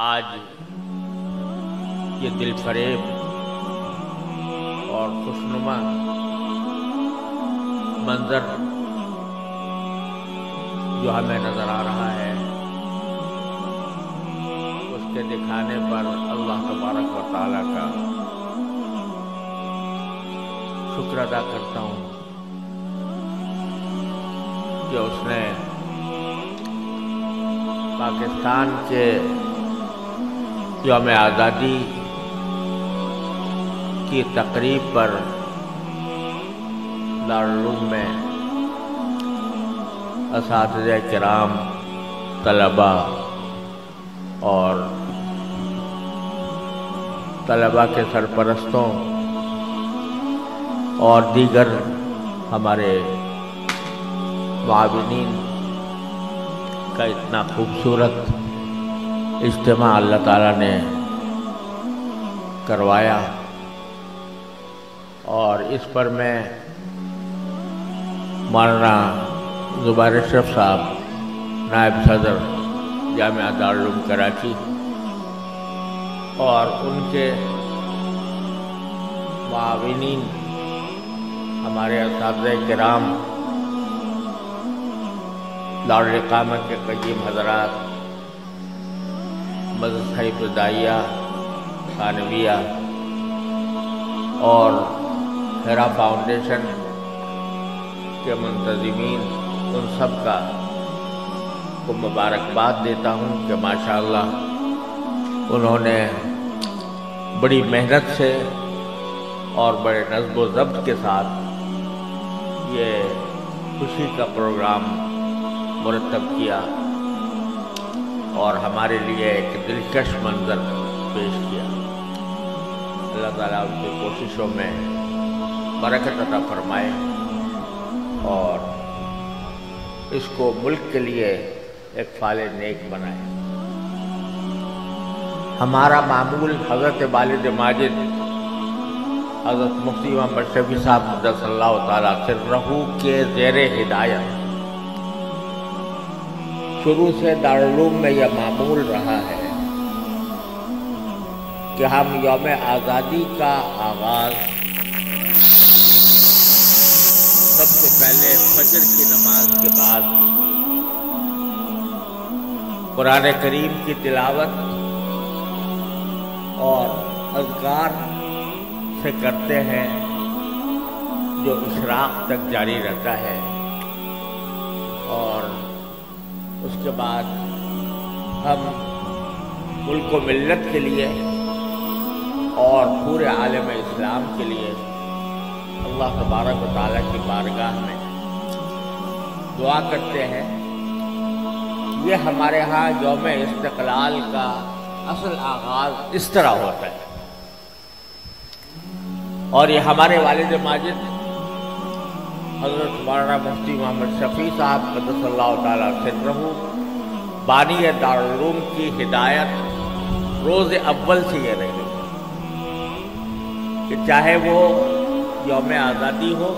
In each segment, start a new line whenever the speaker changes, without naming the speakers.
آج یہ دل فریب اور خوشنما منظر جو ہمیں نظر آ رہا ہے، اس کے دکھانے پر اللہ تبارک و تعالیٰ کا شکر ادا کرتا ہوں کہ اس نے پاکستان کے یوم آزادی کی تقریب پر دارالعلوم میں اساتذہ کرام، طلباء اور طلباء کے سرپرستوں اور دیگر ہمارے معاونین کا اتنا خوبصورت اجتماع اللہ تعالیٰ نے کروایا، اور اس پر میں مولانا زبیر اشرف صاحب، نائب صدر جامعہ دارالعلوم کراچی، اور ان کے معاونین، ہمارے اساتذہ کرام، دارالاقامہ کے قدیم حضرات، مدرسہ ابتدائیہ، ثانویہ اور حرا فاؤنڈیشن کے منتظمین، ان سب کا کو مبارکباد دیتا ہوں کہ ماشاءاللہ انہوں نے بڑی محنت سے اور بڑے نظم و ضبط کے ساتھ یہ خوشی کا پروگرام مرتب کیا اور ہمارے لیے ایک دلکش منظر پیش کیا۔ اللہ تعالیٰ ان کی کوششوں میں برکت عطا فرمائے اور اس کو ملک کے لیے ایک فعال نیک بنائے۔ ہمارا معمول حضرت والد ماجد حضرت مفتی محمد شفیع صاحب قدس اللہ تعالیٰ سرہ کے زیر ہدایت شروع سے دارالعلوم میں یہ معمول رہا ہے کہ ہم یوم آزادی کا آغاز سب سے پہلے فجر کی نماز کے بعد قرآن کریم کی تلاوت اور اذکار سے کرتے ہیں، جو اشراق تک جاری رہتا ہے، اور اس کے بعد ہم ملک و ملت کے لیے اور پورے عالم اسلام کے لیے اللہ تبارک و تعالیٰ کی بارگاہ میں دعا کرتے ہیں۔ یہ ہمارے ہاں یوم استقلال کا اصل آغاز اس طرح ہوتا ہے، اور یہ ہمارے والد ماجد حضرت مولانا مفتی محمد شفیع صاحب قدس اللہ تعالیٰ سرہ بانی دارالعلوم کی ہدایت روز اول سے یہ رہی کہ چاہے وہ یوم آزادی ہو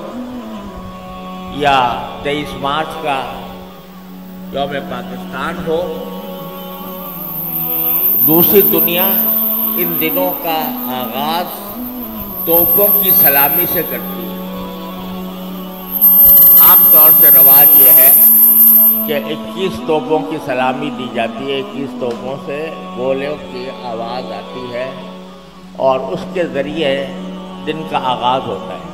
یا 23 مارچ کا یوم پاکستان ہو، دوسری دنیا ان دنوں کا آغاز توپوں کی سلامی سے کرتی ہے۔ عام طور سے رواج یہ ہے کہ 21 توپوں کی سلامی دی جاتی ہے، 21 توپوں سے گولوں کی آواز آتی ہے اور اس کے ذریعے دن کا آغاز ہوتا ہے۔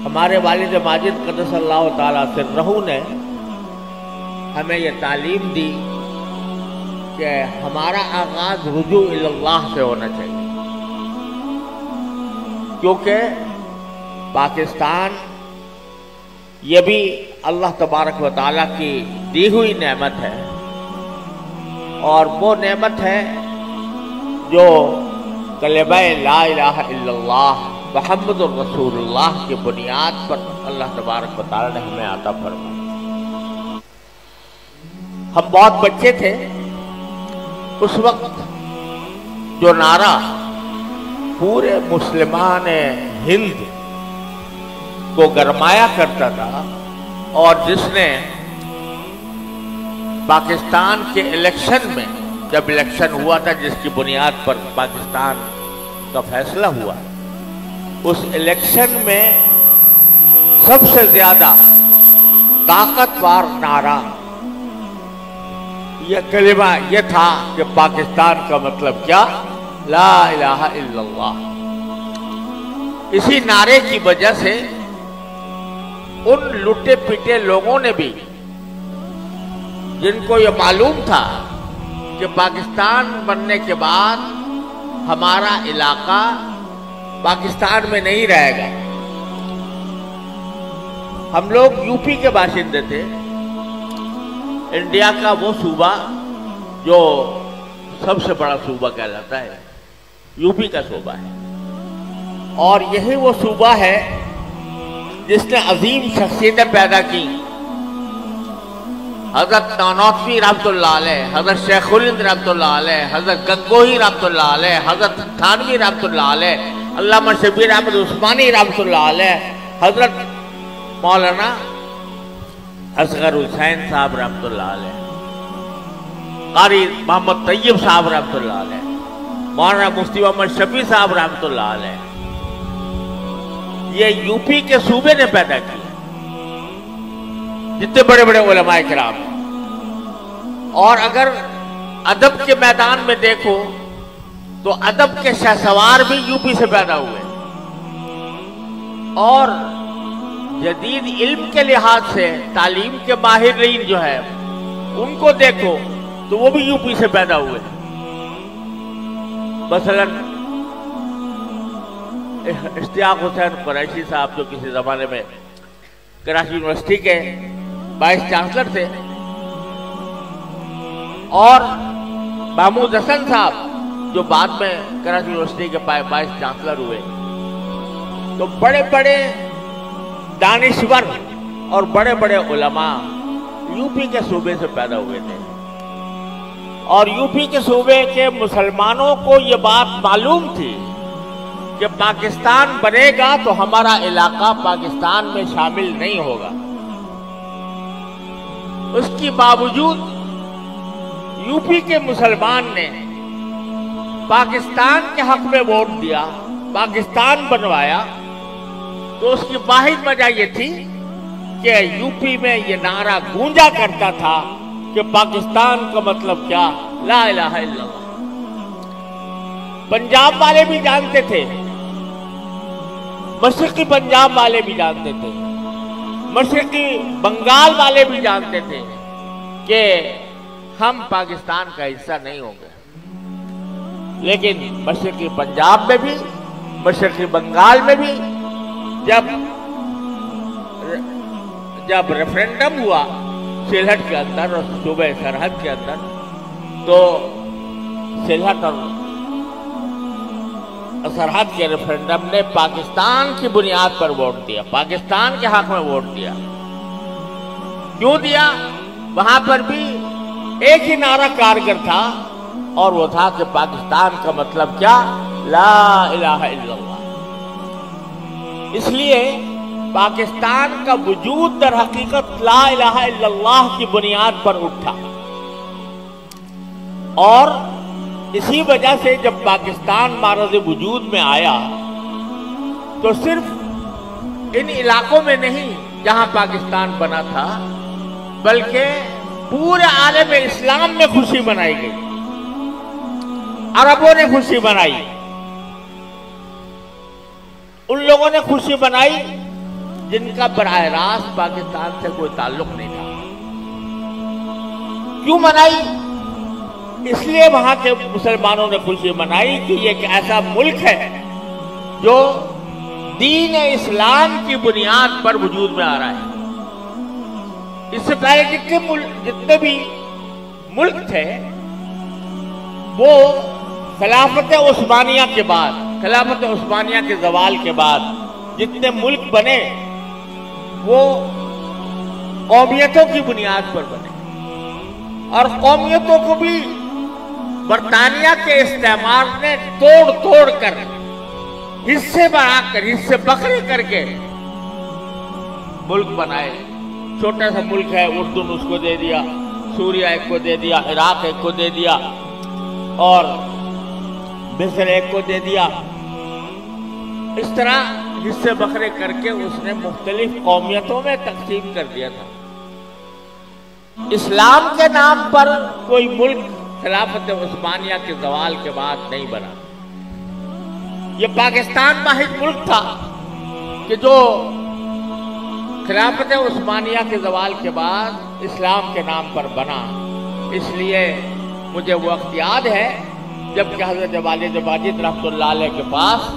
ہمارے والد ماجد قدس اللہ تعالیٰ سرہ نے ہمیں یہ تعلیم دی کہ ہمارا آغاز رجوع اللہ سے ہونا چاہیے، کیونکہ پاکستان یہ بھی اللہ تبارک و تعالیٰ کی دی ہوئی نعمت ہے، اور وہ نعمت ہے جو کلمہ لا الہ الا اللہ محمد الرسول اللہ کی بنیاد پر اللہ تبارک و تعالیٰ نے ہمیں عطا فرمایا۔ ہم بہت بچے تھے اس وقت، جو نعرہ پورے مسلمان ہند کو گرمایا کرتا تھا اور جس نے پاکستان کے الیکشن میں جب الیکشن ہوا تھا جس کی بنیاد پر پاکستان کا فیصلہ ہوا، اس الیکشن میں سب سے زیادہ طاقتور نعرہ یہ کلمہ یہ تھا کہ پاکستان کا مطلب کیا؟ لا الہ الا اللہ۔ اسی نعرے کی وجہ سے ان لٹے پٹے لوگوں نے بھی، جن کو یہ معلوم تھا کہ پاکستان بننے کے بعد ہمارا علاقہ پاکستان میں نہیں رہے گا، ہم لوگ یو پی کے باشندے تھے، انڈیا کا وہ صوبہ جو سب سے بڑا صوبہ کہلاتا ہے، یو پی کا صوبہ ہے، اور یہی وہ صوبہ ہے جس نے عظیم شخصیتیں پیدا کی، حضرت نانوتوی رحمۃ اللہ علیہ، حضرت شیخ الہند رحمۃ اللہ علیہ، حضرت گنگوہی رحمۃ اللہ علیہ، حضرت تھانوی رحمۃ اللہ علیہ، علامہ شبیر احمد عثمانی رحمۃ اللہ علیہ، حضرت مولانا اصغر حسین صاحب رحمۃ اللہ علیہ، قاری محمد طیب صاحب رحمۃ اللہ علیہ، مولانا مفتی محمد شفیع صاحب رحمۃ اللہ علیہ، یہ یو پی کے صوبے نے پیدا کیا، جتنے بڑے بڑے علماء کرام ہیں۔ اور اگر ادب کے میدان میں دیکھو تو ادب کے شہسوار بھی یو پی سے پیدا ہوئے، اور جدید علم کے لحاظ سے تعلیم کے ماہرین جو ہے ان کو دیکھو تو وہ بھی یو پی سے پیدا ہوئے۔ مثلا اشتیاق حسین قریشی صاحب جو کسی زمانے میں کراچی یونیورسٹی کے وائس چانسلر تھے، اور محمود حسن صاحب جو بعد میں کراچی یونیورسٹی کے وائس چانسلر ہوئے، تو بڑے بڑے دانشور اور بڑے بڑے علماء یو پی کے صوبے سے پیدا ہوئے تھے، اور یو پی کے صوبے کے مسلمانوں کو یہ بات معلوم تھی کہ پاکستان بنے گا تو ہمارا علاقہ پاکستان میں شامل نہیں ہوگا۔ اس کی باوجود یو پی کے مسلمان نے پاکستان کے حق میں ووٹ دیا، پاکستان بنوایا، تو اس کی واحد وجہ یہ تھی کہ یو پی میں یہ نعرہ گونجا کرتا تھا کہ پاکستان کا مطلب کیا؟ لا الہ الا اللہ۔ پنجاب والے بھی جانتے تھے، مشرقی پنجاب والے بھی جانتے تھے، مشرقی بنگال والے بھی جانتے تھے کہ ہم پاکستان کا حصہ نہیں ہوں گے، لیکن مشرقی پنجاب میں بھی، مشرقی بنگال میں بھی جب ریفرنڈم ہوا سلہٹ کے اندر اور صوبہ سرحد کے اندر، تو سلہٹ اور سرحد کے ریفرنڈم نے پاکستان کی بنیاد پر ووٹ دیا، پاکستان کے حق میں ووٹ دیا۔ کیوں دیا؟ وہاں پر بھی ایک ہی نعرہ کارگر تھا، اور وہ تھا کہ پاکستان کا مطلب کیا؟ لا الہ الا اللہ۔ اس لیے پاکستان کا وجود در حقیقت لا الہ الا اللہ کی بنیاد پر اٹھا، اور اسی وجہ سے جب پاکستان معرض وجود میں آیا تو صرف ان علاقوں میں نہیں جہاں پاکستان بنا تھا، بلکہ پورے عالم اسلام میں خوشی منائی گئی، عربوں نے خوشی منائی، ان لوگوں نے خوشی منائی جن کا براہ راست پاکستان سے کوئی تعلق نہیں تھا۔ کیوں منائی؟ اس لیے وہاں کے مسلمانوں نے خوشی منائی کہ یہ ایک ایسا ملک ہے جو دین اسلام کی بنیاد پر وجود میں آ رہا ہے۔ اس سے پہلے جتنے بھی ملک تھے وہ خلافت عثمانیہ کے بعد، خلافت عثمانیہ کے زوال کے بعد جتنے ملک بنے وہ قومیتوں کی بنیاد پر بنے، اور قومیتوں کو بھی برطانیہ کے استعمار نے توڑ توڑ کر، حصے بنا کر، حصے بکھرے کر کے ملک بنائے۔ چھوٹا سا ملک ہے، اردن اس کو دے دیا، سوریا ایک کو دے دیا، عراق ایک کو دے دیا، اور مصر ایک کو دے دیا. اس طرح حصے بکھرے کر کے اس نے مختلف قومیتوں میں تقسیم کر دیا تھا. اسلام کے نام پر کوئی ملک خلافت عثمانیہ کے زوال کے بعد نہیں بنا. یہ پاکستان واحد ملک تھا کہ جو خلافت عثمانیہ کے زوال کے بعد اسلام کے نام پر بنا. اس لیے مجھے وہ وقت یاد ہے جب کہ حضرت والد ماجد رحمۃ اللہ علیہ کے پاس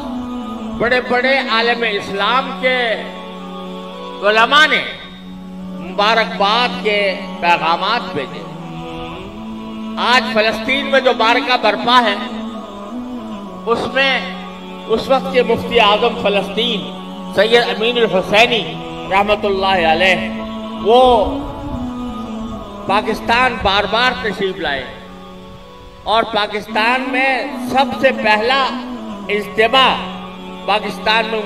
بڑے بڑے عالم اسلام کے علماء نے مبارکباد کے پیغامات بھیجے. آج فلسطین میں جو معرکہ برپا ہے اس میں اس وقت کے مفتی اعظم فلسطین سید امین الحسینی رحمۃ اللہ علیہ وہ پاکستان بار بار تشریف لائے اور پاکستان میں سب سے پہلا اجتماع پاکستان میں